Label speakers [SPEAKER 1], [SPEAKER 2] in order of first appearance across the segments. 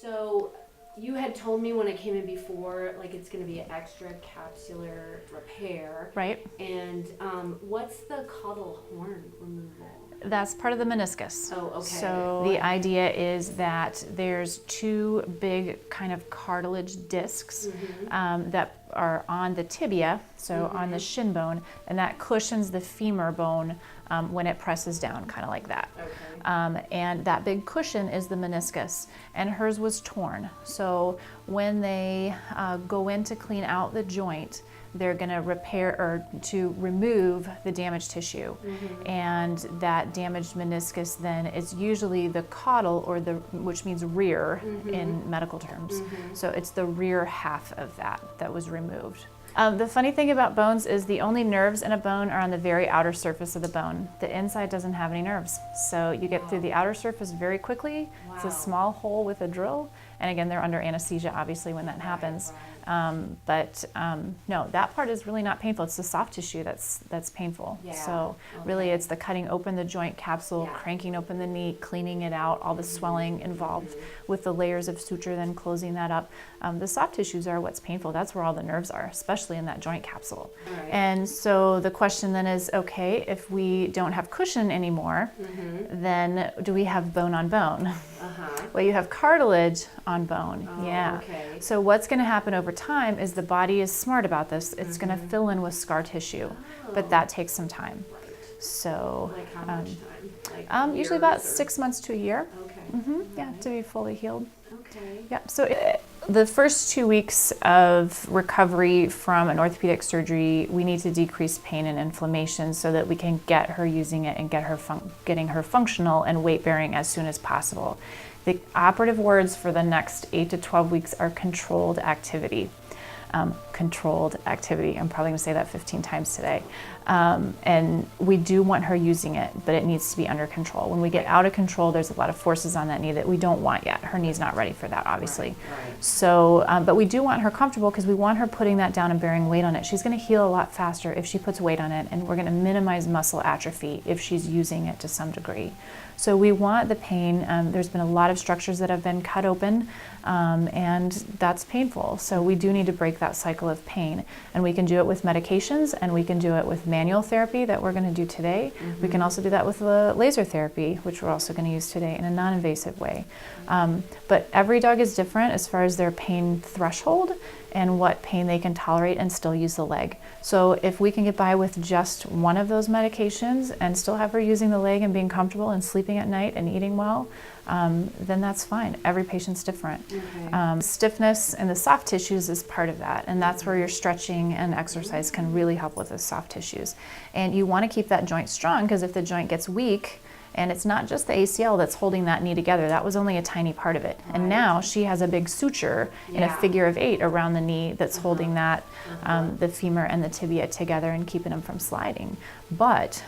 [SPEAKER 1] So you had told me when I came in before, like it's going to be an extra capsular repair.
[SPEAKER 2] Right.
[SPEAKER 1] And what's the caudal horn removal?
[SPEAKER 2] That's part of the meniscus.
[SPEAKER 1] Oh, okay.
[SPEAKER 2] So the idea is that there's two big kind of cartilage discs that are on the tibia, so on the shin bone, and that cushions the femur bone when it presses down, kind of like that.
[SPEAKER 1] Okay.
[SPEAKER 2] And that big cushion is the meniscus, and hers was torn. So when they go in to clean out the joint, they're going to repair or to remove the damaged tissue. And that damaged meniscus then is usually the caudal, or which means rear in medical terms. So it's the rear half of that was removed. The funny thing about bones is the only nerves in a bone are on the very outer surface of the bone. The inside doesn't have any nerves. So you get through the outer surface very quickly. It's a small hole with a drill. And again, they're under anesthesia, obviously, when that happens. No, that part is really not painful. It's the soft tissue that's painful. So really it's the cutting open the joint capsule, cranking open the knee, cleaning it out, all the swelling involved with the layers of suture, then closing that up. The soft tissues are what's painful. That's where all the nerves are, especially in that joint capsule. And so the question then is, okay, if we don't have cushion anymore, then do we have bone on bone? Well, you have cartilage on bone.
[SPEAKER 1] Okay.
[SPEAKER 2] So what's going to happen over time is the body is smart about this. It's going to fill in with scar tissue, but that takes some time. So
[SPEAKER 1] Like how much time? Like
[SPEAKER 2] usually about 6 months to a year.
[SPEAKER 1] Okay.
[SPEAKER 2] Yeah, to be fully healed.
[SPEAKER 1] Okay.
[SPEAKER 2] Yeah. So the first 2 weeks of recovery from an orthopedic surgery, we need to decrease pain and inflammation so that we can get her using it and get her getting her functional and weight bearing as soon as possible. The operative words for the next 8 to 12 weeks are controlled activity. Controlled activity. I'm probably going to say that 15 times today. And we do want her using it, but it needs to be under control. When we get out of control, there's a lot of forces on that knee that we don't want yet. Her knee's not ready for that, obviously. So, but we do want her comfortable because we want her putting that down and bearing weight on it. She's going to heal a lot faster if she puts weight on it, and we're going to minimize muscle atrophy if she's using it to some degree. So we want the pain. There's been a lot of structures that have been cut open, and that's painful. So we do need to break that cycle of pain. And we can do it with medications, and we can do it with manual therapy that we're going to do today. We can also do that with the laser therapy, which we're also going to use today in a non-invasive way. But every dog is different as far as their pain threshold and what pain they can tolerate and still use the leg. So if we can get by with just one of those medications and still have her using the leg and being comfortable and sleeping at night and eating well, then that's fine. Every patient's different. Stiffness in the soft tissues is part of that, and that's where your stretching and exercise can really help with the soft tissues. And you want to keep that joint strong, because if the joint gets weak, and it's not just the ACL that's holding that knee together, that was only a tiny part of it. And now she has a big suture in a figure of 8 around the knee that's holding that, the femur and the tibia together and keeping them from sliding. But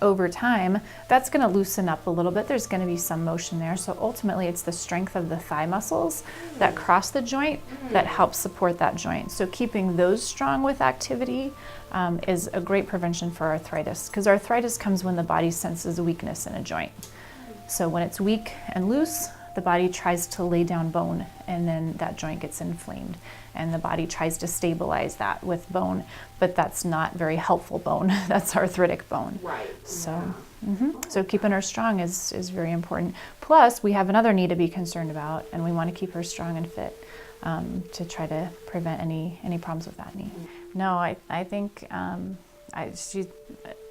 [SPEAKER 2] over time, that's going to loosen up a little bit. There's going to be some motion there. So ultimately, it's the strength of the thigh muscles that cross the joint that help support that joint. So keeping those strong with activity is a great prevention for arthritis, because arthritis comes when the body senses a weakness in a joint. So when it's weak and loose, the body tries to lay down bone, and then that joint gets inflamed, and the body tries to stabilize that with bone, but that's not very helpful bone. That's arthritic bone. So so keeping her strong is very important. Plus, we have another knee to be concerned about, and we want to keep her strong and fit to try to prevent any problems with that knee. No, I think she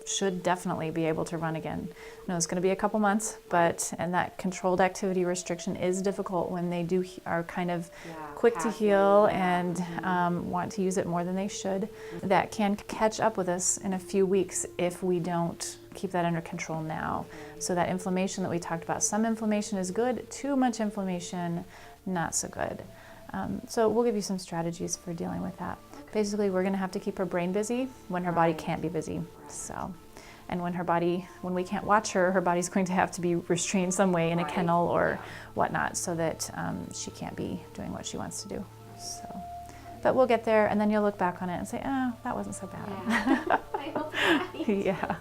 [SPEAKER 2] should definitely be able to run again. No, it's going to be a couple months, and that controlled activity restriction is difficult when they are kind of quick to heal and want to use it more than they should. That can catch up with us in a few weeks if we don't keep that under control now. So that inflammation that we talked about, some inflammation is good, too much inflammation, not so good. So we'll give you some strategies for dealing with that. Basically, we're going to have to keep her brain busy when her body can't be busy. So, and when we can't watch her, her body's going to have to be restrained some way in a kennel or whatnot, so that she can't be doing what she wants to do. So, but we'll get there, and then you'll look back on it and say, oh, that wasn't so bad.
[SPEAKER 1] I hope you're right.
[SPEAKER 2] Yeah.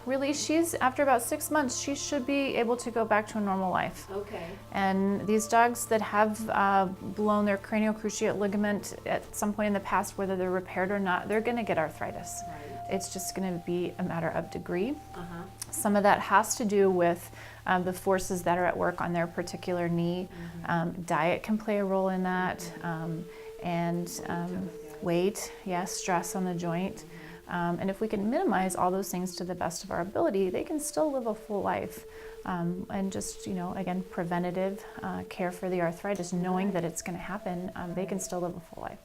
[SPEAKER 2] Really, after about 6 months, she should be able to go back to a normal life.
[SPEAKER 1] Okay.
[SPEAKER 2] And these dogs that have blown their cranial cruciate ligament at some point in the past, whether they're repaired or not, they're going to get arthritis.
[SPEAKER 1] Right.
[SPEAKER 2] It's just going to be a matter of degree.
[SPEAKER 1] Uh-huh.
[SPEAKER 2] Some of that has to do with the forces that are at work on their particular knee. Diet can play a role in that, and weight, yes, stress on the joint. And if we can minimize all those things to the best of our ability, they can still live a full life. And just, again, preventative care for the arthritis, knowing that it's going to happen, they can still live a full life.